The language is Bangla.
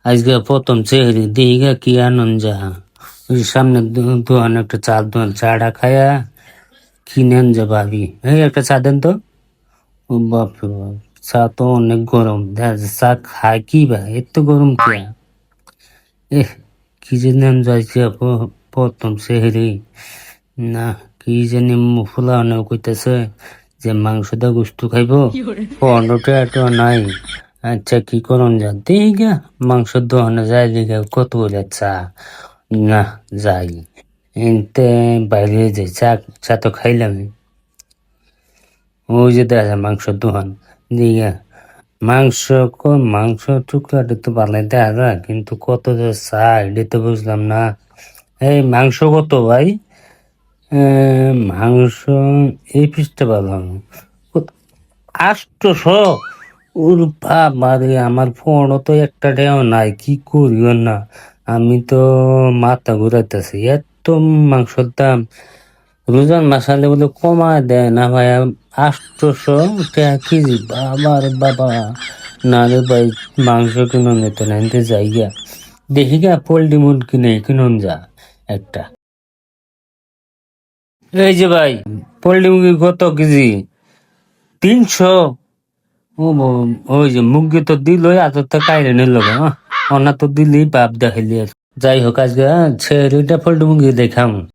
আজকে প্রথম চেহারি দিঘা কি আনন্দ যা ওই সামনে দোকান একটা চার দোকান চাটা খায়া কিনেন যা ভাবি এই একটা চা দেন তো। ও বাপরে বাপ, চা তো অনেক গরম দেখা যাচ্ছে চা খায় কি বা এত গরম কে এহ কি যে নেন যাইছে প্রথম চেহারি না কি জানি ফুলা অনেক কইতেছে যে মাংস দা গুস্তু খাইবো 15 টাকা নাই। আচ্ছা কি করুন যা দিঘা মাংস দোকানে যাই দিঘা কত করে চা না যাই এনতে বাইরে যাই চা চা তো খাইলাম ওই যে দেখা যায় মাংসের দোকান দিঘা মাংস মাংস টুকরাটা তো ভালোই দেখা যায় কিন্তু কত যে চা এটা তো বুঝলাম না। এই মাংস কত ভাই? মাংস এই পিসটা ভালো 800। ওর বাবারে আমার ফোনও তো একটা টাকাও নাই কি করিও না আমি তো মাথা ঘুরাইতেছি এত মাংসের দাম রোজান মাসালে বলে কমা দেয় না ভাই 800 টাকা কেজি বাবা রে বাবা না রে ভাই মাংস কিনুন যেত না এনতে যাইগা দেখি গা পোল্ট্রি মুরগি নেই কিনুন যা একটা। এই যে ভাই পোল্ট্রি মুরগি কত কেজি? 300। ওই যে মুরগি তো দিল এত তো কাইরে নিল অনা তো দিলি বাপ দেখাইলি যাই হোক আজকে ছেড়িটা পোল্ট্রি মুরগি দেখাম।